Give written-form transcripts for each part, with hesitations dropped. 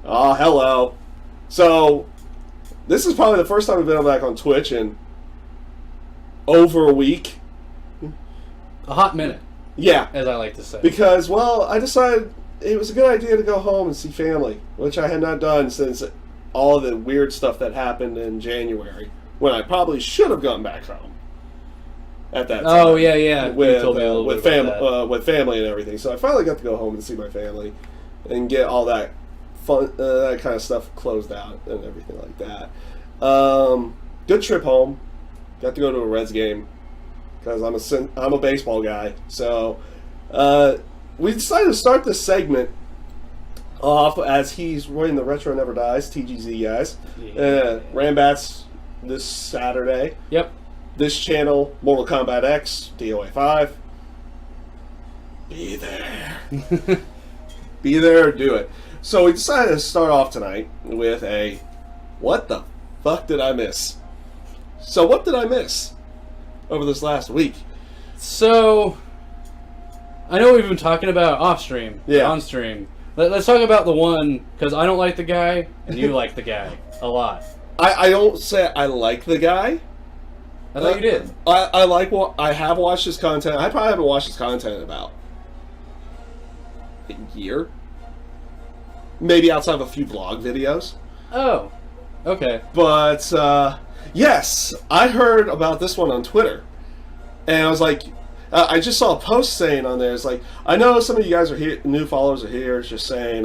Oh, hello. So, this is probably the first time I've been back on Twitch in over a week. A hot minute, Yeah. as I like to say. Because, well, I decided it was a good idea to go home and see family, which I had not done since all of the weird stuff that happened in January, when I probably should have gone back home at that time. Oh, yeah. You With, told me a little with, bit about that. with family and everything. So I finally got to go home and see my family and get all that fun, that kind of stuff closed out and everything like that. Good trip home. Got to go to a Reds game because I'm a baseball guy. So we decided to start this segment off as he's running the Retro Never Dies, TGZ guys. Yeah. Rambats this Saturday. Yep. This channel, Mortal Kombat X, DOA 5. Be there. Be there or do it. So we decided to start off tonight with a what the fuck did I miss? So what did I miss over this last week? So, I know we've been talking about off-stream, Yeah. on-stream. Let's talk about the one, because I don't like the guy, and you like the guy a lot. I don't say I like the guy. I thought you did. I like what I have watched his content. I probably haven't watched his content in about a year. Maybe outside of a few blog videos. Oh, okay. But, yes, I heard about this one on Twitter. And I was like, I just saw a post saying on there, it's like, I know some of you guys are here, new followers are here, it's just saying,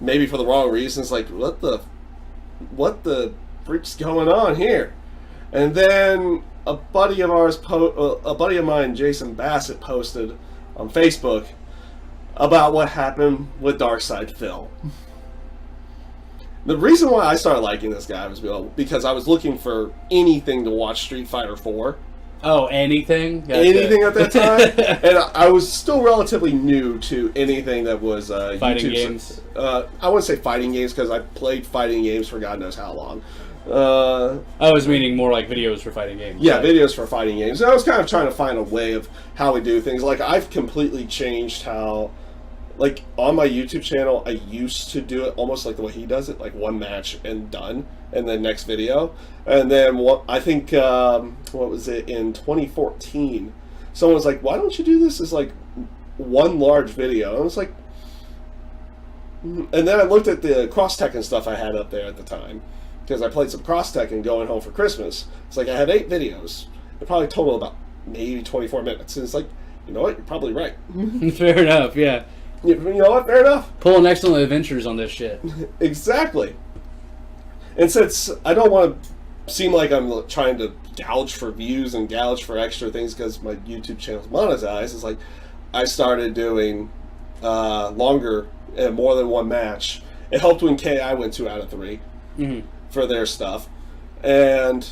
maybe for the wrong reasons, like, what the freak's going on here? And then a buddy of mine, Jason Bassett, posted on Facebook about what happened with Darkside Phil. The reason why I started liking this guy was because I was looking for anything to watch Street Fighter 4. Oh, anything? Gotcha. Anything at that time. And I was still relatively new to anything that was Fighting YouTube. games? I wouldn't say fighting games because I played fighting games for God knows how long. I was meaning more like videos for fighting games. Yeah, right? videos for fighting games. And I was kind of trying to find a way of how we do things. Like, I've completely changed how... Like, on my YouTube channel, I used to do it almost like the way he does it, like one match and done, and then next video. And then, I think, what was it, in 2014, someone was like, why don't you do this as, like, one large video? And I was like... And then I looked at the Cross-Tech and stuff I had up there at the time, because I played some Cross-Tech and going home for Christmas. It's like, I had 8 videos. They probably total about maybe 24 minutes. And it's like, you know what, you're probably right. Fair enough, yeah. You know what? Fair enough. Pulling excellent adventures on this shit. Exactly. And since I don't want to seem like I'm trying to gouge for views and gouge for extra things because my YouTube channel's monetized, it's like I started doing longer and more than one match. It helped when KI went 2 out of 3 for their stuff. And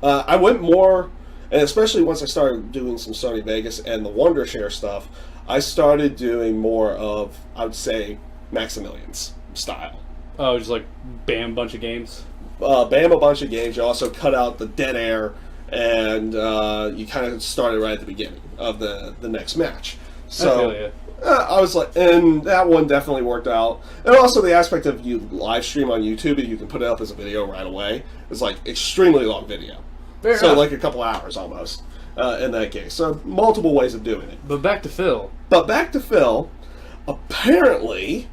I went more, and especially once I started doing some Sony Vegas and the Wondershare stuff, I started doing more of, I would say, Maximilian's style. Oh, just like bam, bunch of games? Bam a bunch of games. You also cut out the dead air, and you kind of started right at the beginning of the next match. So I feel you. I was like, and that one definitely worked out. And also the aspect of you live stream on YouTube and you can put it up as a video right away. It's like extremely long video. Fair so enough. like a couple hours almost in that case. So multiple ways of doing it. But back to Phil. But back to Phil, apparently...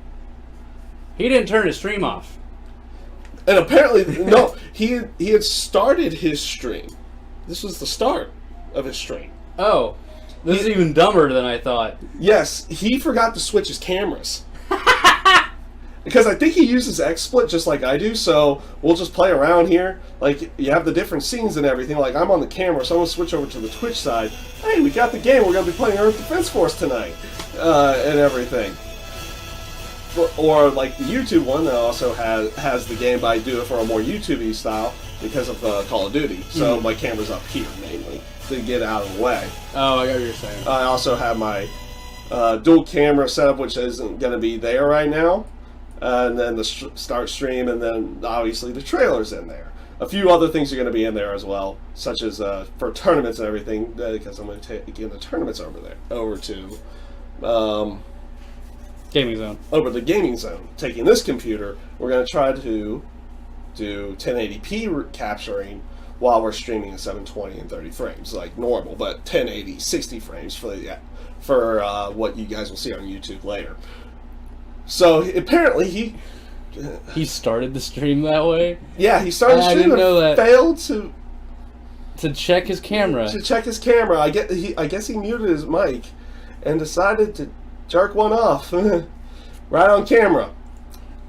He didn't turn his stream off. And apparently, no, he had started his stream. This was the start of his stream. Oh, this is even dumber than I thought. Yes, he forgot to switch his cameras. Because I think he uses XSplit just like I do, so we'll just play around here. Like, you have the different scenes and everything. Like, I'm on the camera, so I'm going to switch over to the Twitch side. Hey, we got the game. We're going to be playing Earth Defense Force tonight. And everything. Or, like, the YouTube one that also has the game, but I do it for a more YouTube-y style because of Call of Duty. So my camera's up here, mainly, to get out of the way. Oh, I got what you're saying. I also have my dual camera setup, which isn't going to be there right now. And then the start stream, and then obviously the trailer's in there. A few other things are going to be in there as well, such as for tournaments and everything, because I'm going to take the tournaments over to Gaming Zone. over the Gaming Zone. Taking this computer, we're going to try to do 1080p capturing while we're streaming at 720 and 30 frames, like normal, but 1080, 60 frames for what you guys will see on YouTube later. So apparently He started the stream that way. Yeah, he started I streaming, didn't know that. failed To check his camera. to check his camera. I guess he muted his mic and decided to jerk one off right on camera,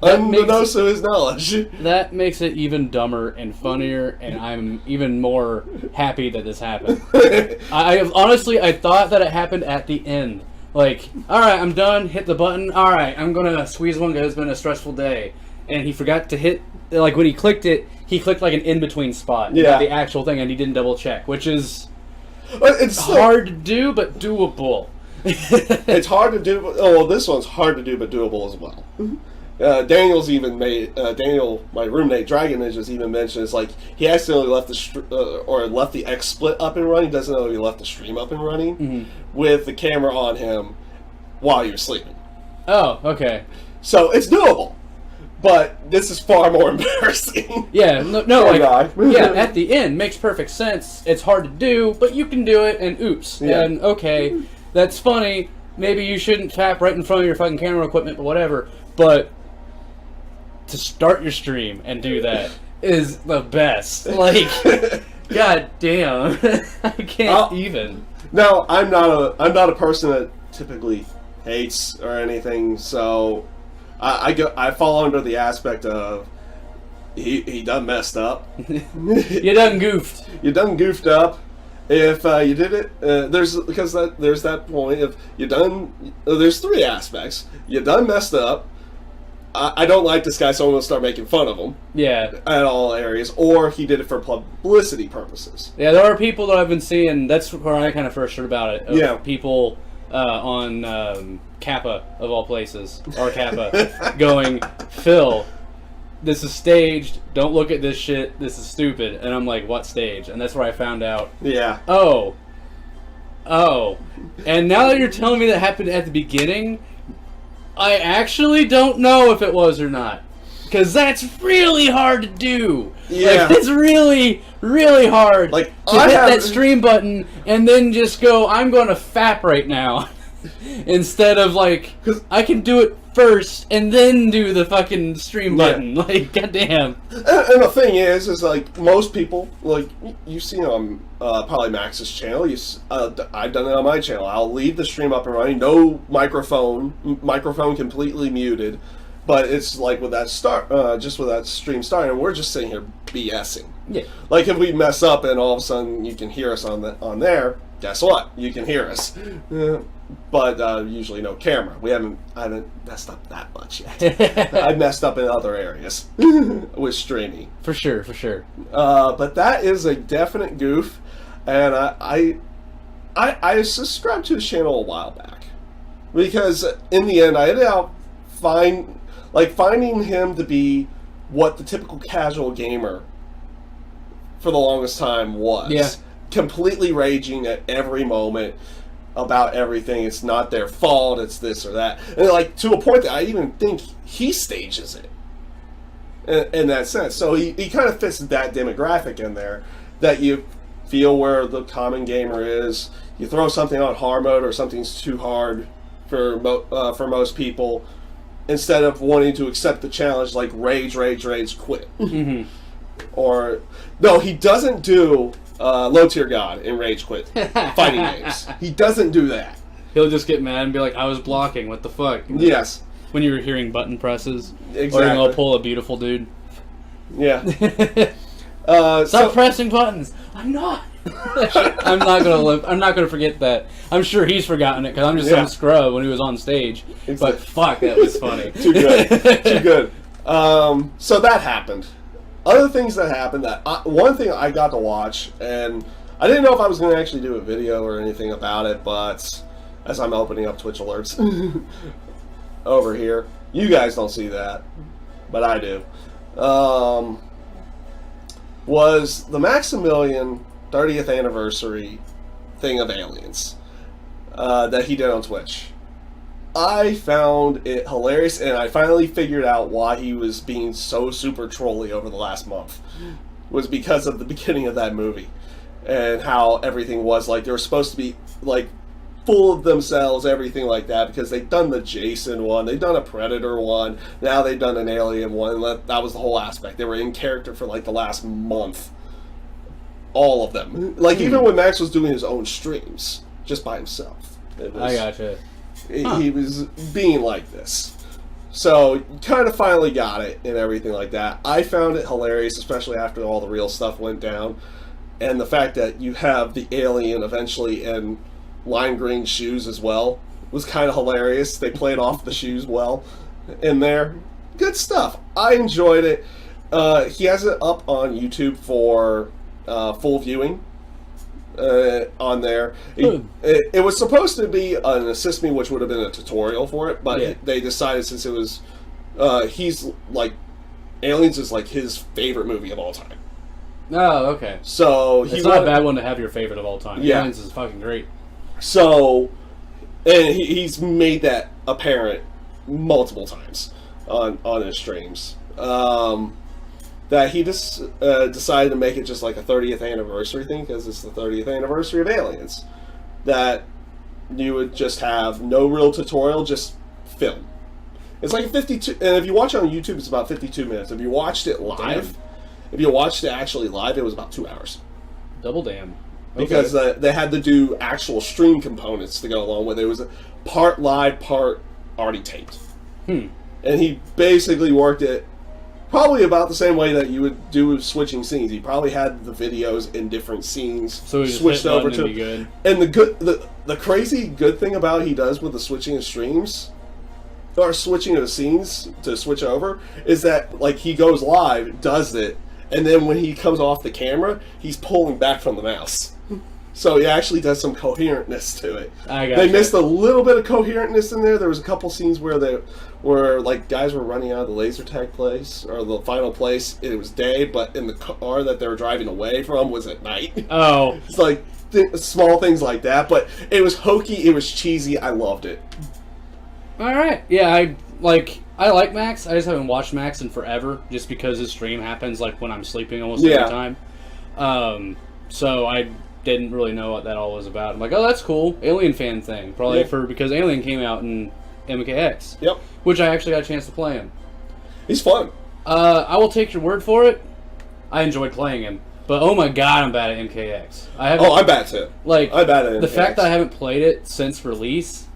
unbeknownst to his knowledge. That makes it even dumber and funnier, and I'm even more happy that this happened. I honestly, I thought that it happened at the end. Like, alright, I'm done, hit the button, alright, I'm gonna squeeze one because it's been a stressful day. And he forgot to hit, like when he clicked it, he clicked like an in-between spot. Yeah. Not the actual thing, and he didn't double check, which is It's hard to do, but doable. It's hard to do. Oh, well, this one's hard to do, but doable as well. Daniel's even made Daniel, my roommate Dragon Ninja's even mentioned it's like he accidentally left left the XSplit up and running. Doesn't know he left the stream up and running with the camera on him while you're sleeping. Oh, okay. So it's doable, but this is far more embarrassing. Yeah, no, Poor like, guy. yeah, at the end, makes perfect sense. It's hard to do, but you can do it, and oops. Yeah. And okay, that's funny. Maybe you shouldn't tap right in front of your fucking camera equipment, but whatever. But to start your stream and do that is the best. Like, god damn. I can't even. Now, I'm not a person that typically hates or anything, so I fall under the aspect of he done messed up. You done goofed. You done goofed up. If you did it, there's that point of you done. There's three aspects. You done messed up. I don't like this guy, so I'm gonna start making fun of him. Yeah. At all areas, or he did it for publicity purposes. Yeah, there are people that I've been seeing. That's where I kind of first heard about it. Yeah. People on Kappa, of all places, or Kappa, going, Phil, this is staged. Don't look at this shit. This is stupid. And I'm like, what stage? And that's where I found out. Yeah. Oh. And now that you're telling me that happened at the beginning, I actually don't know if it was or not. Because that's really hard to do. Yeah. Like, it's really, really hard Like, to hit that stream button and then just go, I'm going to fap right now. Instead of, like, I can do it first and then do the fucking stream button. Like, goddamn. And the thing is like most people, like you've seen on probably Max's channel. I've done it on my channel. I'll leave the stream up and running, no microphone completely muted, but it's like with that just with that stream starting, and we're just sitting here BSing. Yeah. Like if we mess up and all of a sudden you can hear us on there, guess what? You can hear us. But usually no camera. I haven't messed up that much yet. I've messed up in other areas with streaming. For sure. But that is a definite goof, and I subscribed to his channel a while back because in the end I ended up finding him to be what the typical casual gamer for the longest time was. Yeah. Completely raging at every moment about everything. It's not their fault, it's this or that. And like to a point that I even think he stages it in that sense. So he kind of fits that demographic in there that you feel where the common gamer is. You throw something on hard mode or something's too hard for most people, instead of wanting to accept the challenge, like rage, quit. Mm-hmm. Or no, he doesn't do low tier god in rage quit fighting games. He doesn't do that. He'll just get mad and be like, I was blocking, what the fuck? Yes. When you were hearing button presses. Exactly. Or you'll pull a beautiful dude. Yeah. Stop pressing buttons. I'm not. I'm not gonna forget that. I'm sure he's forgotten it because I'm just some scrub when he was on stage. Exactly. But fuck, that was funny. Too good. So that happened. Other things that happened, one thing I got to watch, and I didn't know if I was going to actually do a video or anything about it, but as I'm opening up Twitch alerts over here, you guys don't see that, but I do, was the Maximilian 30th anniversary thing of Aliens that he did on Twitch. I found it hilarious, and I finally figured out why he was being so super trolly over the last month. Was because of the beginning of that movie. And how everything was like, they were supposed to be, like, full of themselves, everything like that, because they've done the Jason one, they've done a Predator one, now they've done an Alien one, and that was the whole aspect. They were in character for, like, the last month. All of them. Like, even when Max was doing his own streams, just by himself. I gotcha. He was being like this. So, kind of finally got it and everything like that. I found it hilarious, especially after all the real stuff went down. And the fact that you have the alien eventually in lime green shoes as well was kind of hilarious. They played off the shoes well in there. Good stuff. I enjoyed it. He has it up on YouTube for full viewing on there. It was supposed to be an Assist Me, which would have been a tutorial for it, but they decided since it was... he's like... Aliens is like his favorite movie of all time. Oh, okay. So it's not a bad one to have your favorite of all time. Yeah. Aliens is fucking great. So, and he's made that apparent multiple times on his streams. That he just decided to make it just like a 30th anniversary thing because it's the 30th anniversary of Aliens. That you would just have no real tutorial, just film. It's like 52, and if you watch it on YouTube, it's about 52 minutes. If you watched it live... Damn. If you watched it actually live, it was about 2 hours. Double damn. Okay. Because they had to do actual stream components to go along with it. It was a part live, part already taped. And he basically worked it probably about the same way that you would do with switching scenes. He probably had the videos in different scenes so he switched over to. Good. And the crazy good thing about he does with the switching of streams. Or switching of scenes to switch over is that like he goes live, does it. And then when he comes off the camera, he's pulling back from the mouse. So he actually does some coherentness to it. They missed a little bit of coherentness in there. There was a couple scenes where like guys were running out of the laser tag place or the final place. It was day, but in the car that they were driving away from was at night. Oh, it's like small things like that. But it was hokey. It was cheesy. I loved it. All right. Yeah, I like Max. I just haven't watched Max in forever, just because his stream happens like when I'm sleeping almost every time. So I didn't really know what that all was about. I'm like, oh, that's cool. Alien fan thing, probably because Alien came out in MKX. Yep. Which I actually got a chance to play him. He's fun. I will take your word for it. I enjoyed playing him, but oh my god, I'm bad at MKX. I'm bad too. Like I'm bad at MKX. The fact that I haven't played it since release.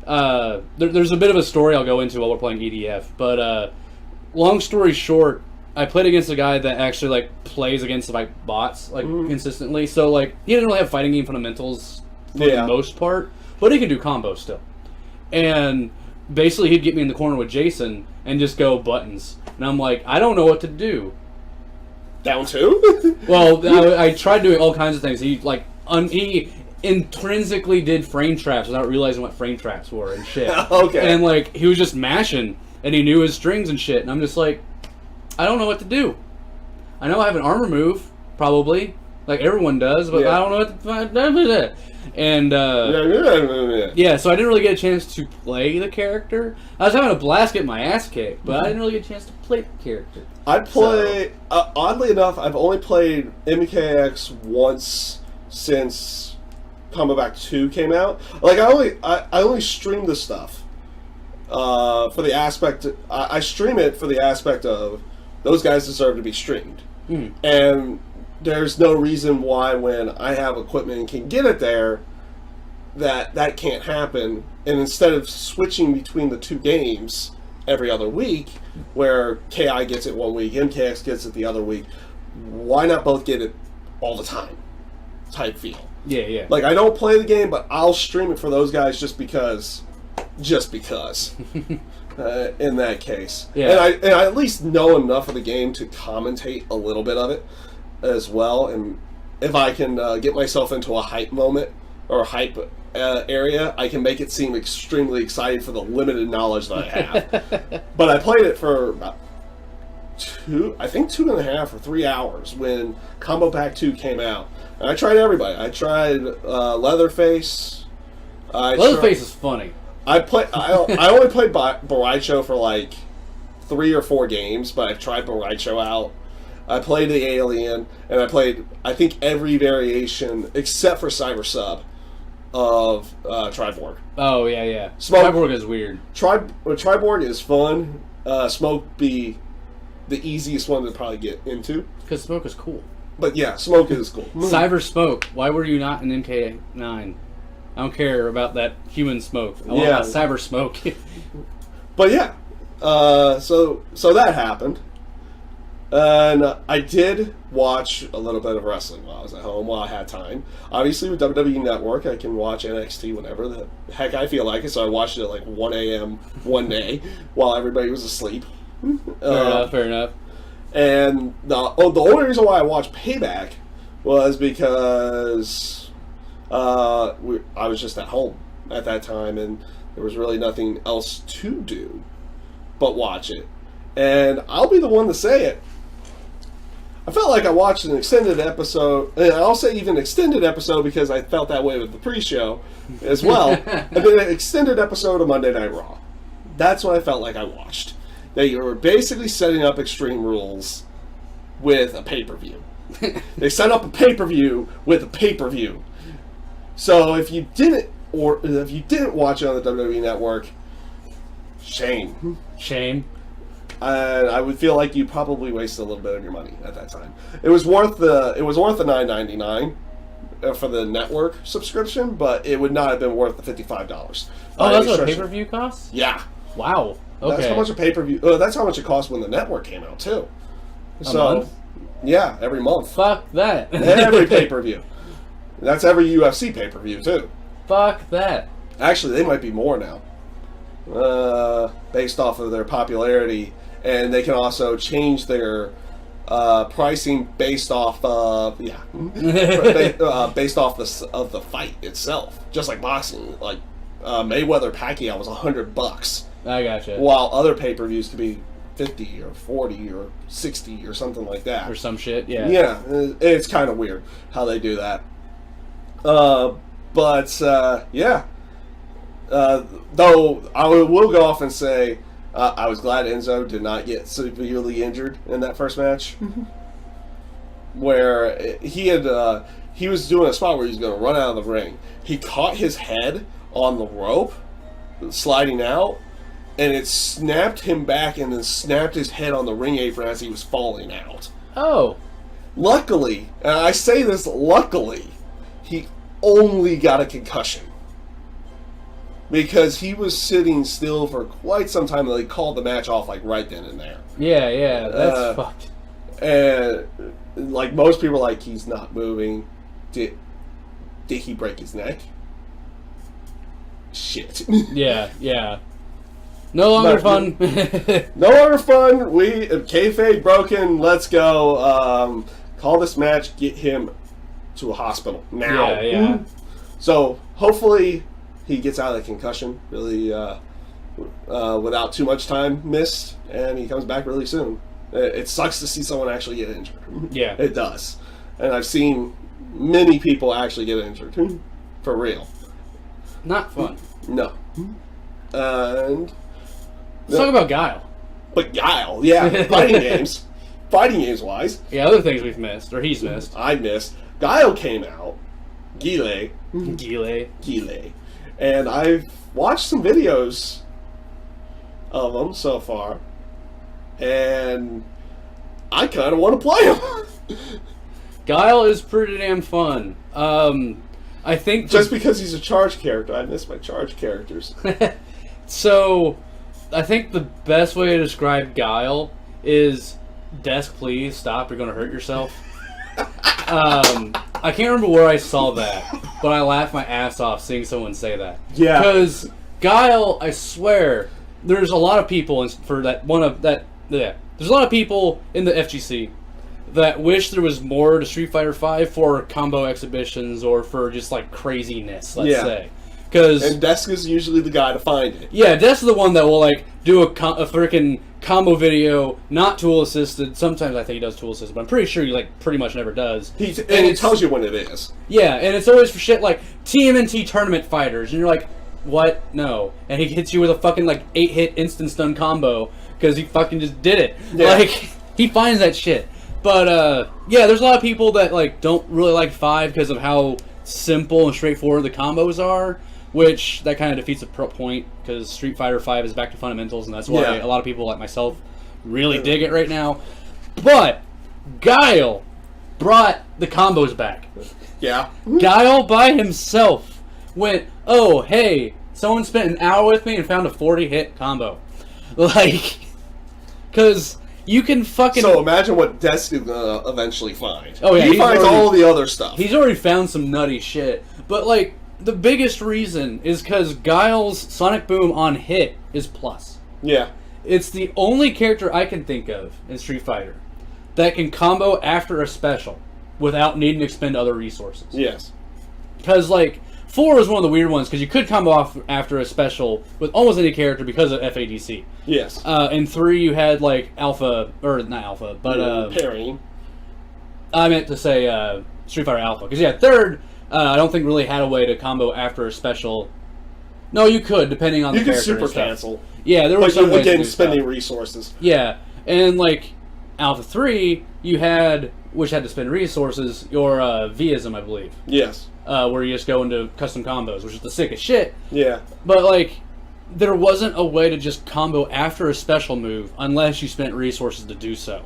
There's a bit of a story I'll go into while we're playing EDF, but long story short, I played against a guy that actually like plays against like bots like consistently. So like he didn't really have fighting game fundamentals for the most part, but he can do combos still. And basically, he'd get me in the corner with Jason and just go buttons, and I'm like, I don't know what to do. Down two? Well, I tried doing all kinds of things. He like he intrinsically did frame traps without realizing what frame traps were and shit. Okay. And like he was just mashing and he knew his strings and shit, and I'm just like, I don't know what to do. I know I have an armor move, probably, like everyone does, but I don't know what to and yeah, so I didn't really get a chance to play the character. I was having a blast getting my ass kicked, but I didn't really get a chance to play the character. I play oddly enough, I've only played MKX once since Combat Back 2 came out. Like I only stream the stuff for the aspect. I stream it for the aspect of those guys deserve to be streamed, and there's no reason why when I have equipment and can get it there that can't happen. And instead of switching between the two games every other week, where KI gets it one week, MKX gets it the other week, why not both get it all the time? Type feel. Yeah. Like I don't play the game, but I'll stream it for those guys just because. In that case, and I at least know enough of the game to commentate a little bit of it as well. And if I can get myself into a hype moment or a hype area, I can make it seem extremely exciting for the limited knowledge that I have. But I played it for about 2.5 or 3 hours when Combo Pack 2 came out. And I tried everybody. I tried Leatherface. Leatherface is funny. I only played Boraicho for like 3 or 4 games, but I've tried Boraicho out. I played the Alien, and I played, I think, every variation except for Cyber Sub of Triborg. Oh, yeah. Smoke. Cyborg is weird. Triborg is fun. Smoke be the easiest one to probably get into. Because Smoke is cool. But yeah, Smoke is cool. Cyber Smoke. Why were you not in MK9? I don't care about that human smoke. I want about Cyber Smoke. But yeah, so that happened. And I did watch a little bit of wrestling while I was at home, while I had time. Obviously, with WWE Network, I can watch NXT whenever the heck I feel like it, so I watched it at like 1 a.m. one day while everybody was asleep. Fair enough. And the only reason why I watched Payback was because I was just at home at that time, and there was really nothing else to do but watch it. And I'll be the one to say it. I felt like I watched an extended episode, and I'll say even extended episode because I felt that way with the pre-show as well. And then an extended episode of Monday Night Raw. That's what I felt like I watched. They were basically setting up Extreme Rules with a pay-per-view. They set up a pay-per-view with a pay-per-view. So if you didn't watch it on the WWE Network, shame. And I would feel like you probably wasted a little bit of your money at that time. It was worth the $9.99 for the network subscription, but it would not have been worth the $55. Oh, that's what a pay-per-view costs? Yeah. Wow. Okay. That's how much a pay-per-view. That's how much it cost when the network came out too. A month? Yeah, every month. Fuck that. Every pay-per-view. That's every UFC pay-per-view too. Fuck that. Actually, they might be more now, based off of their popularity. And they can also change their pricing based off of based off of the fight itself. Just like boxing, like Mayweather Pacquiao was $100, I gotcha. while other pay-per-views could be 50 or 40 or 60 or something like that. Or some shit, yeah. Yeah, it's kind of weird how they do that. Yeah. Though I will go off and say. I was glad Enzo did not get severely injured in that first match, where he was doing a spot where he was going to run out of the ring. He caught his head on the rope, sliding out, and it snapped him back and then snapped his head on the ring apron as he was falling out. Oh. Luckily, and I say this luckily, he only got a concussion. Because he was sitting still for quite some time, and they called the match off like right then and there. Yeah, that's fucked. And like most people, are like, he's not moving. Did he break his neck? Shit. Yeah. No longer fun. No longer fun. Kayfabe broken. Let's go. Call this match. Get him to a hospital now. Yeah. So hopefully. He gets out of the concussion really without too much time missed, and he comes back really soon. It sucks to see someone actually get injured. Yeah. It does. And I've seen many people actually get injured. For real. Not fun. No. And... Let's talk about Guile. But Guile, yeah. Fighting games. Fighting games wise. Yeah, other things we've missed, or he's missed. I missed. Guile came out. Guile. And I've watched some videos of them so far, and I kind of want to play them. Guile is pretty damn fun. I think just because he's a charge character, I miss my charge characters. So, I think the best way to describe Guile is, desk please, stop, you're going to hurt yourself. I can't remember where I saw that, but I laughed my ass off seeing someone say that. Yeah. Because Guile, I swear, there's a lot of people there's a lot of people in the FGC that wish there was more to Street Fighter V for combo exhibitions or for just like craziness, let's say. And Desk is usually the guy to find it. Yeah, Desk is the one that will like do a freaking combo video, not tool assisted. Sometimes I think he does tool assisted, but I'm pretty sure he like pretty much never does. And it tells you when it is. Yeah, and it's always for shit like TMNT tournament fighters, and you're like, what? No. And he hits you with a fucking, like, 8-hit instant stun combo because he fucking just did it. Yeah. Like, he finds that shit. But, yeah, there's a lot of people that, like, don't really like 5 because of how simple and straightforward the combos are, which that kind of defeats the point because Street Fighter V is back to fundamentals, and that's why a lot of people like myself really dig it right now. But Guile brought the combos back. Yeah. Guile by himself went, oh, hey, someone spent an hour with me and found a 40-hit combo. Like, because you can fucking... So imagine what Desu's gonna eventually find. Oh, yeah, he finds already, all the other stuff. He's already found some nutty shit. But, like, the biggest reason is because Guile's Sonic Boom on hit is plus. Yeah. It's the only character I can think of in Street Fighter that can combo after a special without needing to expend other resources. Yes. Because, like, 4 is one of the weird ones because you could combo off after a special with almost any character because of FADC. Yes. In 3, you had, like, Alpha, or not Alpha, but... Parrying. I meant to say Street Fighter Alpha. Because, yeah, 3rd, I don't think really had a way to combo after a special. No, you could, depending on the character. You could and super stuff. cancel. Yeah, there was But some ways again, to do spending stuff. resources. Yeah, and, like, Alpha 3, you had, which had to spend resources, your Vism, I believe. Yes. Where you just go into custom combos, which is the sickest shit. Yeah. But, like, there wasn't a way to just combo after a special move unless you spent resources to do so.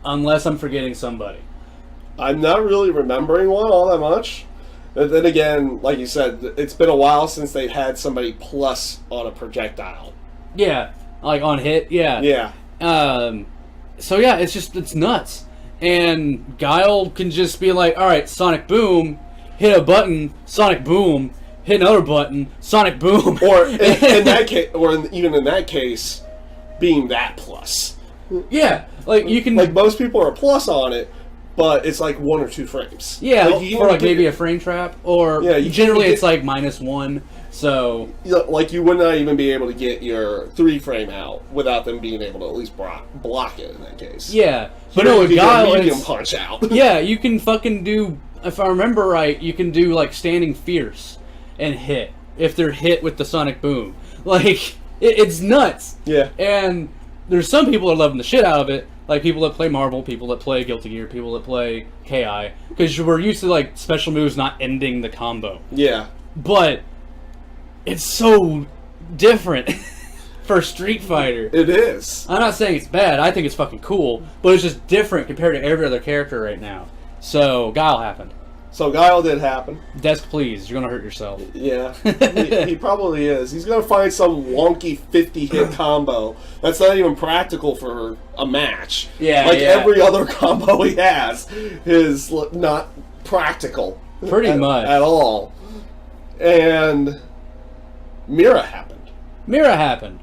Unless I'm forgetting somebody. I'm not really remembering one all that much. And then again, like you said, it's been a while since they've had somebody plus on a projectile. Yeah, like on hit, yeah. Yeah. So yeah, it's nuts. And Guile can just be like, alright, Sonic Boom, hit a button, Sonic Boom, hit another button, Sonic Boom. Or in that case, even in that case, being that plus. Yeah, like you can... Like most people are plus on it, but it's like 1 or 2 frames. Yeah, like you or like get- maybe a frame trap, or Yeah, you generally can it's like -1, so... Like you would not even be able to get your 3 frame out without them being able to at least block it in that case. Yeah, but Here no, you with can get Guile, medium it's- punch out. yeah, you can fucking do, if I remember right, you can do like standing fierce and hit, if they're hit with the Sonic Boom. Like, it's nuts. Yeah. And there's some people that are loving the shit out of it, like people that play Marvel, people that play Guilty Gear, people that play KI, because we're used to like special moves not ending the combo. Yeah. But it's so different for Street Fighter. It is. I'm not saying it's bad, I think it's fucking cool, but it's just different compared to every other character right now. So, Guile happened. So Guile did happen. Desk, please, you're gonna hurt yourself. Yeah. he probably is. He's going to find some wonky 50-hit combo that's not even practical for a match. Yeah, Like yeah. every other combo he has is not practical. Pretty much. At all. And Mira happened. Mira happened.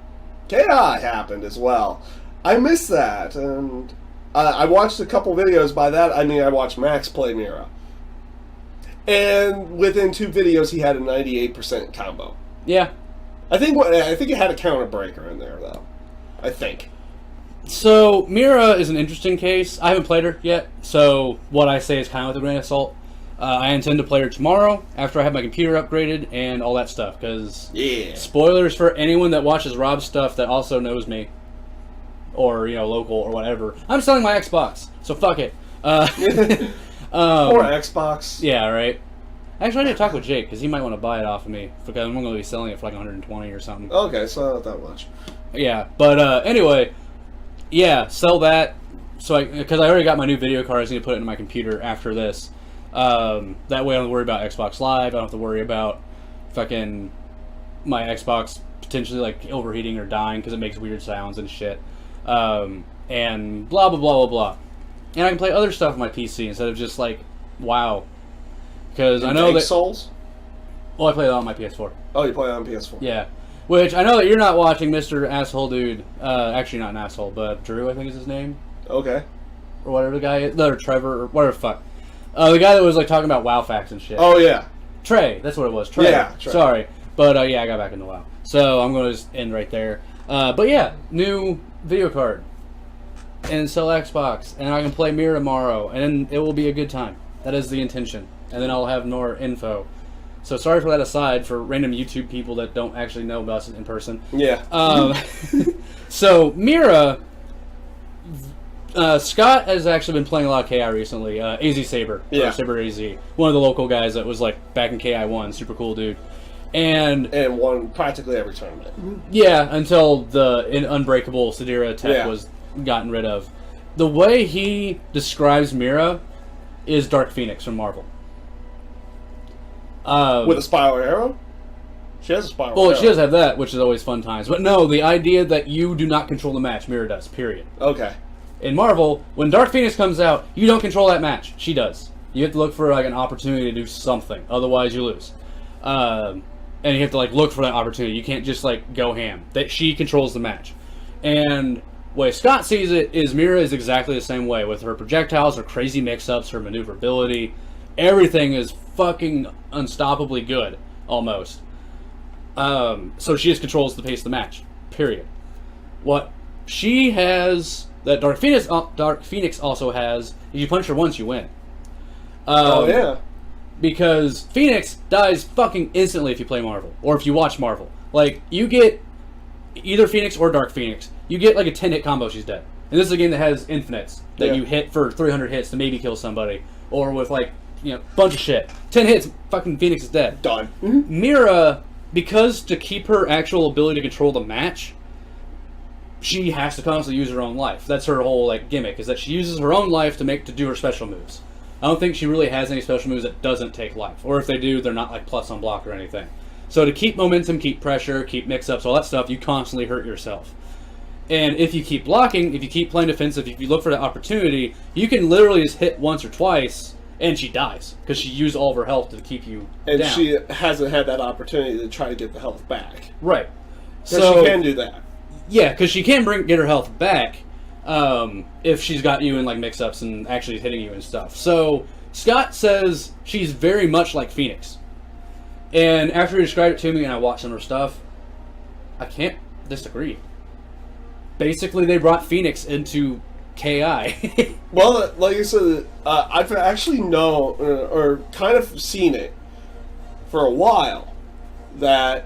KI happened as well. I missed that, and I watched a couple videos. By that, I mean I watched Max play Mira. And within 2 videos, he had a 98% combo. Yeah. I think it had a counter breaker in there, though. I think. So, Mira is an interesting case. I haven't played her yet, so what I say is kind of with a grain of salt. I intend to play her tomorrow after I have my computer upgraded and all that stuff, because... Yeah. Spoilers for anyone that watches Rob's stuff that also knows me. Or, local or whatever. I'm selling my Xbox, so fuck it. Or Xbox. Yeah, right. Actually, I need to talk with Jake, because he might want to buy it off of me, because I'm going to be selling it for like 120 or something. Okay, so not that much. Yeah, but anyway, yeah, sell that. So, because I already got my new video card, I just need to put it into my computer after this. That way I don't have to worry about Xbox Live, I don't have to worry about fucking my Xbox potentially like overheating or dying because it makes weird sounds and shit. And blah, blah, blah, blah, blah. And I can play other stuff on my PC instead of just like, WoW. Because I know Dark that... Souls? Well, I play that on my PS4. Oh, you play it on PS4. Yeah. Which, I know that you're not watching Mr. Asshole Dude. Actually, not an asshole, but Drew, I think is his name. Okay. Or whatever the guy is. Or Trevor, or whatever the fuck. The guy that was like talking about WoW facts and shit. Oh, yeah. Trey, that's what it was. Trey. Yeah, Trey. Sorry. But yeah, I got back into WoW. So I'm going to just end right there. But yeah, new video card. And sell Xbox. And I can play Mirror tomorrow. And it will be a good time. That is the intention. And then I'll have more info. So sorry for that aside for random YouTube people that don't actually know about us in person. Yeah. So Mira, Scott has actually been playing a lot of KI recently. AZ Saber, Yeah. Saber AZ, one of the local guys that was like back in KI1, super cool dude. And won practically every tournament. yeah, until the Unbreakable Sadira tech Yeah. was gotten rid of. The way he describes Mira is Dark Phoenix from Marvel. With a spiral arrow? She has a spiral Well, arrow. she does have that, which is always fun times. But no, the idea that you do not control the match, Mira does, period. Okay. In Marvel, when Dark Phoenix comes out, you don't control that match. She does. You have to look for like an opportunity to do something. Otherwise, you lose. And you have to like look for that opportunity. You can't just like go ham. That she controls the match. And the way Scott sees it is Mira is exactly the same way with her projectiles, her crazy mix-ups, her maneuverability. Everything is fucking unstoppably good, almost. So she just controls the pace of the match. Period. What she has that Dark Phoenix also has is you punch her once, you win. Oh, yeah. Because Phoenix dies fucking instantly if you play Marvel. Or if you watch Marvel. Like, you get either Phoenix or Dark Phoenix. You get like a 10-hit combo, she's dead. And this is a game that has infinites. That Yeah. you hit for 300 hits to maybe kill somebody. Or with like, bunch of shit. 10 hits, fucking Phoenix is dead. Done. Mira, because to keep her actual ability to control the match, she has to constantly use her own life. That's her whole like gimmick, is that she uses her own life to do her special moves. I don't think she really has any special moves that doesn't take life. Or if they do, they're not like plus on block or anything. So to keep momentum, keep pressure, keep mix-ups, all that stuff, you constantly hurt yourself. And if you keep blocking, if you keep playing defensive, if you look for that opportunity, you can literally just hit once or twice, and she dies. Because she used all of her health to keep you And down. she hasn't had that opportunity to try to get the health back. Right. So she can do that. Yeah, because she can get her health back if she's got you in like mix-ups and actually hitting you and stuff. So Scott says she's very much like Phoenix. And after he described it to me and I watched some of her stuff, I can't disagree. Basically, they brought Phoenix into KI. Well, like I said, I've actually known or kind of seen it for a while that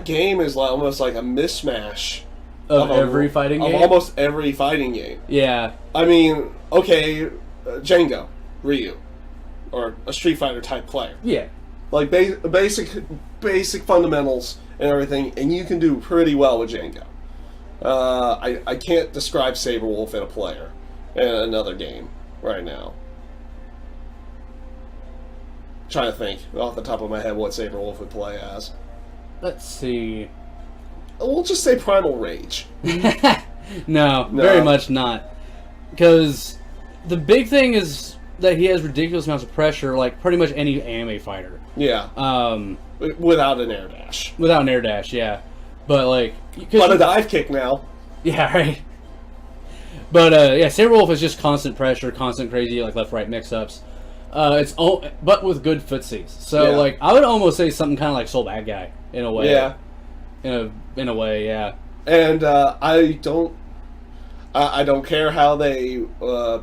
game is like, almost like a mismatch of every fighting game? Of almost every fighting game. Yeah. I mean, okay, Django, Ryu, or a Street Fighter type player. Yeah. Like basic fundamentals and everything, and you can do pretty well with Django. I can't describe Saberwolf in a player in another game right now. Trying to think off the top of my head what Saberwolf would play as. Let's see. We'll just say Primal Rage. No, very much not. Because the big thing is that he has ridiculous amounts of pressure, like pretty much any anime fighter. Yeah. Without an air dash. Without an air dash, yeah. But like, But a dive kick now. Yeah, right. But yeah, Saberwolf is just constant pressure, constant crazy like left-right mix-ups. But with good footsies. So Yeah. like, I would almost say something kind of like Soul Bad Guy in a way. Yeah. In a way, yeah. And I don't care how they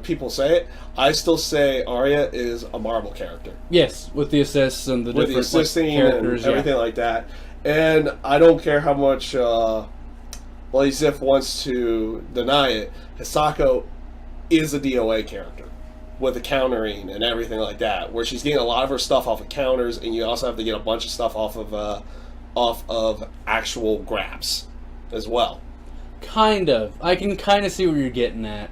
people say it. I still say Arya is a Marvel character Yes, with the assists and the with the different assisting like, characters, and everything like that. And I don't care how much Ziff wants to deny it. Hisako is a DOA character with the countering and everything like that, where she's getting a lot of her stuff off of counters, and you also have to get a bunch of stuff off of actual grabs as well. Kind of. I can kind of see where you're getting at.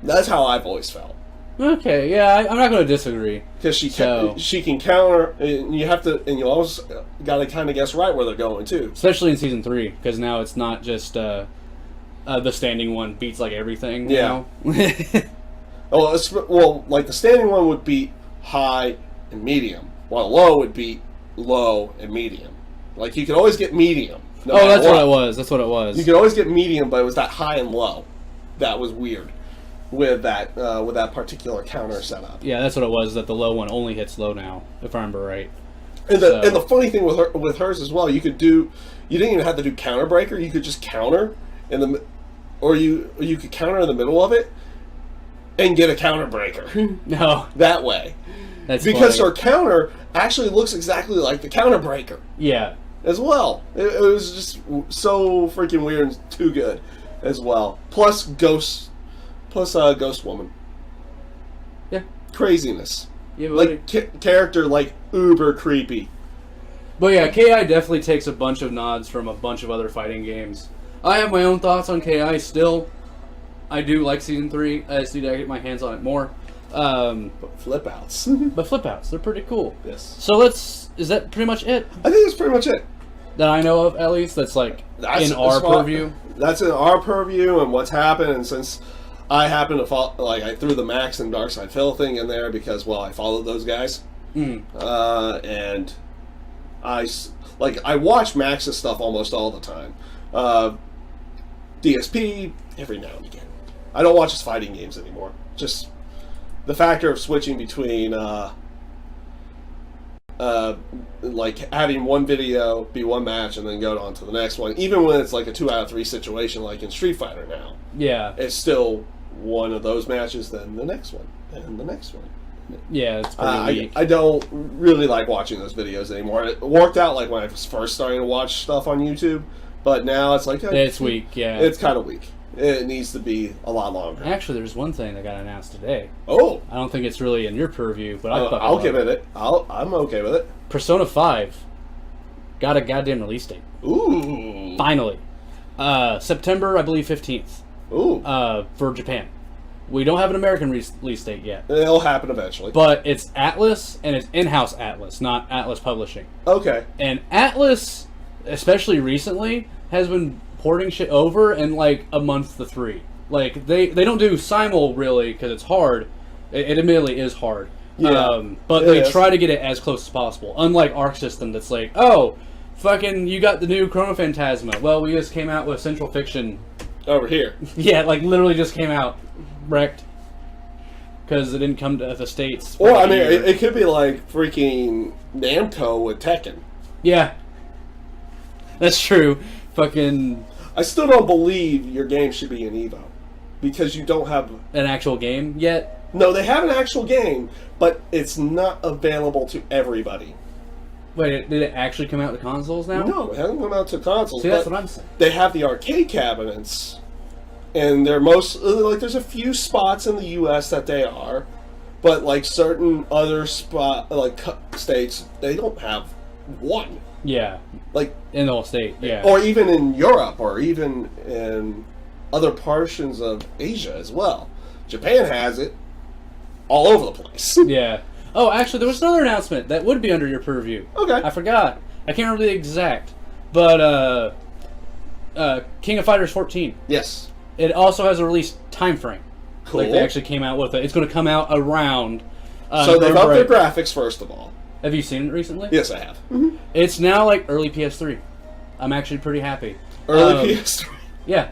That's how I've always felt. Okay, yeah, I'm not going to disagree. Because she So- can counter, and you always got to kind of guess right where they're going too. Especially in Season 3, because now it's not just the standing one beats like everything Yeah. now. Well, like the standing one would beat high and medium, while low would beat low and medium. Like you could always get medium. no matter That's what it was. That's what it was. You could always get medium, but it was that high and low that was weird with that particular counter setup. Yeah, that's what it was. That the low one only hits low now, if I remember right. And the funny thing with hers as well, you didn't even have to do counter breaker. You could just counter or you could counter in the middle of it and get a counter breaker No. that way. That's because funny. her counter actually looks exactly like the counter breaker Yeah. as well. It was just so freaking weird and too good as well. Plus Ghost Woman. Yeah. Craziness. Yeah, but, Like character like uber creepy. but yeah, KI definitely takes a bunch of nods from a bunch of other fighting games. I have my own thoughts on KI still. I do like Season 3. I just need to get my hands on it more. But flip outs. But flip outs, they're pretty cool. Yes. So is that pretty much it I think that's pretty much it. that I know of, at least? That's like That's in our smart- purview? That's in our purview and what's happened. And since I happen to follow, like I threw the Max and Darkside Phil thing in there because, well, I followed those guys. Mm. And I watch Max's stuff almost all the time. DSP every now and again. I don't watch his fighting games anymore. Just the factor of switching between like having one video be one match and then go on to the next one, even when it's like a 2 out of 3 situation like in Street Fighter now, Yeah. it's still one of those matches, then the next one, and the next one. Yeah, it's pretty weak. I don't really like watching those videos anymore. It worked out like when I was first starting to watch stuff on YouTube, but now it's like It's weak, yeah. It's kind of weak. It needs to be a lot longer. Actually, there's one thing that got announced today. Oh, I don't think it's really in your purview, but I fucking I'll love give it. I'm okay with it. Persona 5 got a goddamn release date. Ooh, Finally. September, I believe, 15th. ooh, for Japan. We don't have an American release date yet. it'll happen eventually. But it's Atlas, and it's in-house Atlas, not Atlas Publishing. Okay, And Atlas, especially recently, has been porting shit over in like a month to 3. Like, they don't do simul, really, because it's hard. It admittedly is hard. Yeah, but it they is. try to get it as close as possible. Unlike Arc System, that's like, oh, fucking, you got the new Chrono Phantasma. Well, we just came out with Central Fiction. over here. Yeah, like, literally just came out. Wrecked. Because it didn't come to the States. for Or like I mean, a year. it could be like freaking Namco with Tekken. Yeah. That's true. Fucking I still don't believe your game should be in Evo because you don't have. an actual game yet. No, they have an actual game, but it's not available to everybody. Wait, did it actually come out to consoles now? No, it hasn't come out to consoles. See, that's but what I'm saying. they have the arcade cabinets, and they're most like there's a few spots in the U.S. that they are, but like certain other states, they don't have one. Yeah. Like, In the whole state, yeah. or even in Europe, or even in other portions of Asia as well. Japan has it all over the place. Yeah. Oh, actually, there was another announcement that would be under your purview. Okay. I forgot. I can't remember the exact. But, King of Fighters 14. Yes. It also has a release time frame. Cool. Like, they actually came out with it. It's going to come out around... So they've upped their November 8th. graphics, first of all. Have you seen it recently? Yes, I have. It's now, like, early PS3. I'm actually pretty happy. Early PS3. Yeah.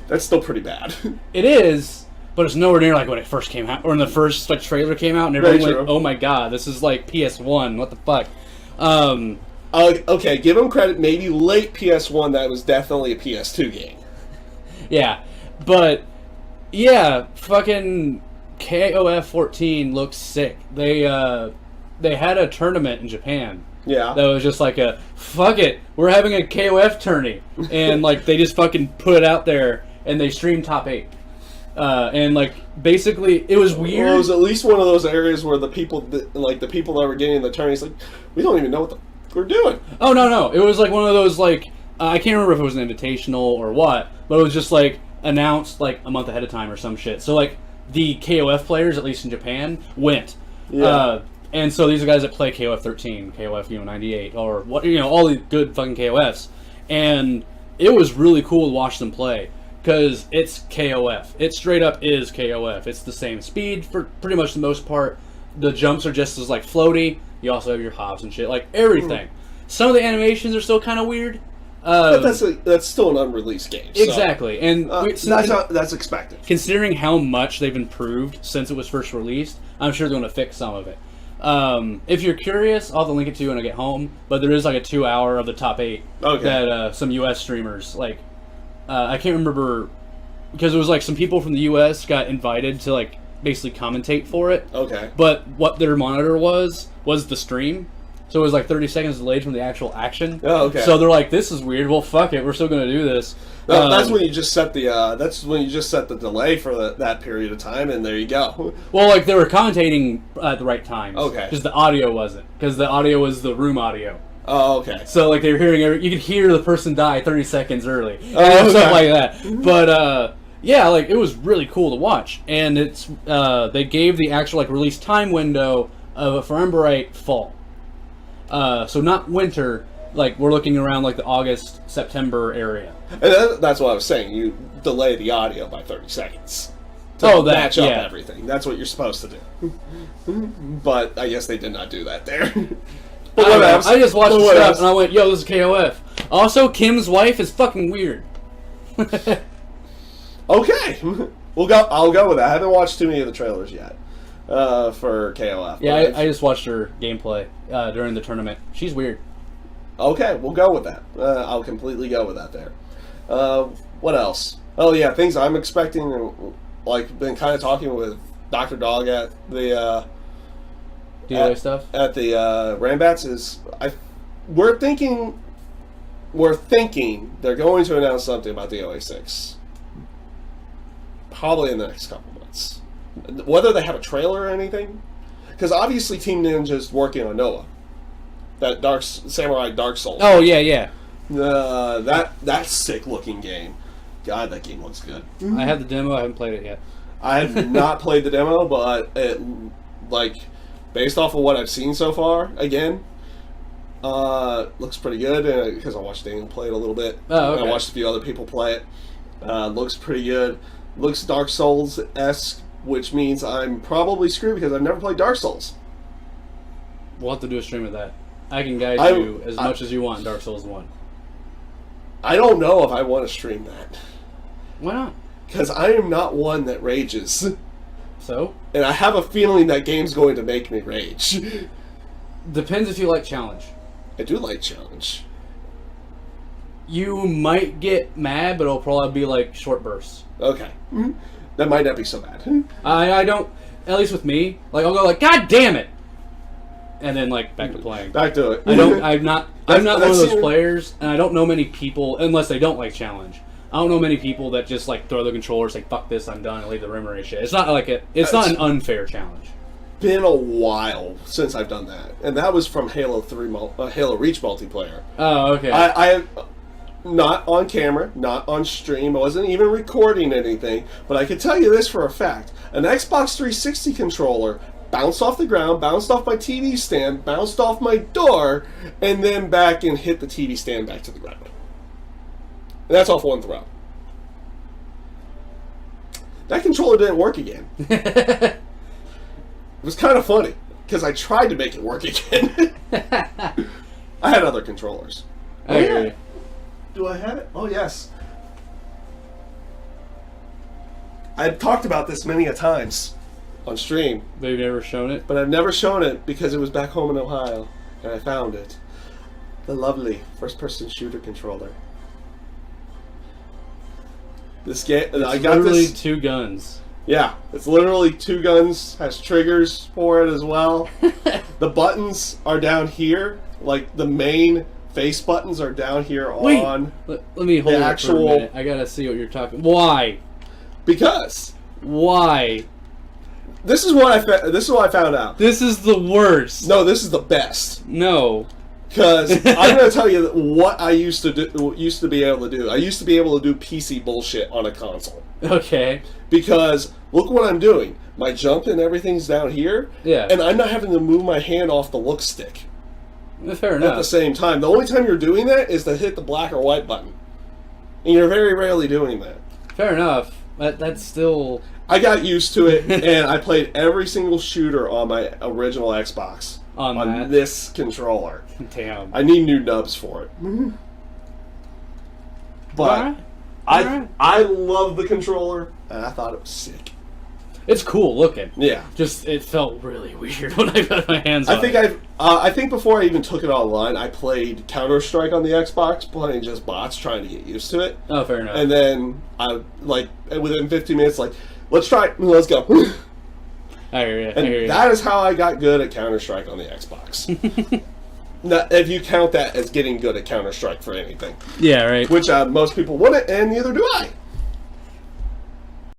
That's still pretty bad. It is, but it's nowhere near like when it first came out, or when the first like trailer came out, and everyone Very went, true. "Oh my god, this is like PS1. What the fuck?" Okay, give them credit. Maybe late PS1, that was definitely a PS2 game. Yeah, but yeah, fucking KOF 14 looks sick. They had a tournament in Japan Yeah. that was just like a fuck it, we're having a KOF tourney, and like they just fucking put it out there and they streamed top 8. And like basically it was weird. Well, it was at least one of those areas where the people that were getting the tourneys, like, we don't even know what the f- we're doing. Oh no! It was like one of those like I can't remember if it was an invitational or what, but it was just like announced like a month ahead of time or some shit. So like the KOF players, at least in Japan, went. Yeah. And so these are guys that play KOF 13, KOF 98, or what all the good fucking KOFs, and it was really cool to watch them play because it's KOF. It straight up is KOF. It's the same speed for pretty much the most part. The jumps are just as like floaty. You also have your hops and shit, like everything. Some of the animations are still kind of weird. But that's still an unreleased game. So, Exactly, and that's expected. considering how much they've improved since it was first released, I'm sure they're going to fix some of it. If you're curious, I'll have to link it to you when I get home. But there is like a 2-hour of the top 8 Okay. that some U.S. streamers I can't remember because it was like some people from the U.S. got invited to like basically commentate for it. Okay. But what their monitor was the stream. So it was like 30 seconds delayed from the actual action. Oh, okay. So they're like, "This is weird. Well, fuck it. We're still going to do this." That's when you just set the delay for that period of time, and there you go. Well, like they were commentating at the right times. Okay. Because the audio wasn't. Because the audio was the room audio. Oh, okay. So like they were hearing, you could hear the person die 30 seconds early, Oh, and stuff okay. like that. But yeah, like it was really cool to watch, and it's they gave the actual like release time window of for Ember Right fall. So not winter. Like we're looking around like the August September area. And that's what I was saying. You delay the audio by 30 seconds to match up everything. That's what you're supposed to do. But I guess they did not do that there. But I just watched the stuff and I went, "Yo, this is KOF." Also, Kim's wife is fucking weird. Okay, I'll go with that. I haven't watched too many of the trailers yet for KOF. Yeah, I just watched her gameplay during the tournament. She's weird. Okay, we'll go with that. I'll completely go with that there. What else? Oh yeah, things I'm expecting. Like, been kind of talking with Dr. Dog at the stuff at the Rambats is we're thinking they're going to announce something about DOA 6 probably in the next couple months. Whether they have a trailer or anything, because obviously Team Ninja's working on Noah, that Samurai Dark Souls. Oh yeah. That sick looking game. God, that game looks good. I have the demo. I haven't played it yet. I have not played the demo, but it, like, based off of what I've seen so far, again, looks pretty good. Because I watched Daniel play it a little bit. Oh, okay. And I watched a few other people play it. Looks pretty good. Looks Dark Souls-esque, which means I'm probably screwed because I've never played Dark Souls. We'll have to do a stream of that. I can guide you as much as you want in Dark Souls 1. I don't know if I want to stream that. Why not? Because I am not one that rages. So? And I have a feeling that game's going to make me rage. Depends if you like challenge. I do like challenge. You might get mad, but it'll probably be like short bursts. Okay. That might not be so bad. I don't, at least with me, like I'll go like, "God damn it!" and then like back to playing. Back to it. I'm not one of those players, and I don't know many people, unless they don't like challenge. I don't know many people that just like throw the controller, say "fuck this, I'm done," and leave the room or shit. It's not like it's not an unfair challenge. Been a while since I've done that, and that was from Halo 3, Halo Reach multiplayer. Oh, okay. I not on camera, not on stream. I wasn't even recording anything, but I can tell you this for a fact: an Xbox 360 controller bounced off the ground, bounced off my TV stand, bounced off my door, and then back and hit the TV stand back to the ground. And that's off one throw. That controller didn't work again. It was kind of funny, because I tried to make it work again. I had other controllers. I agree. Do I have it? Oh, yes. I've talked about this many a times on stream. But you've never shown it? But I've never shown it because it was back home in Ohio, and I found it. The lovely first-person shooter controller. This game, I got literally this. 2 guns. Yeah, it's literally 2 guns. Has triggers for it as well. The buttons are down here, like the main face buttons are down here on. Let me hold the it actual. for a minute. I gotta see what you're talking. Why? Because Why? this is what I found out. This is the worst. No, this is the best. No. Because I'm going to tell you what I used to be able to do. I used to be able to do PC bullshit on a console. Okay. Because look what I'm doing. My jump and everything's down here. Yeah. And I'm not having to move my hand off the look stick Fair at the enough. same time. The only time you're doing that is to hit the black or white button. And you're very rarely doing that. Fair enough. That's still. I got used to it, and I played every single shooter on my original Xbox On this controller. Damn. I need new nubs for it. But I love the controller, and I thought it was sick. It's cool looking. Yeah. Just it felt really weird when I got my hands on it. I think before I even took it online, I played Counter-Strike on the Xbox, playing just bots, trying to get used to it. Oh, fair enough. And then I within 15 minutes, like, let's try it, let's go. I hear you. I And hear you. that is how I got good at Counter-Strike on the Xbox. Now, if you count that as getting good at Counter-Strike for anything. Yeah, right. Which most people wouldn't, and neither do I.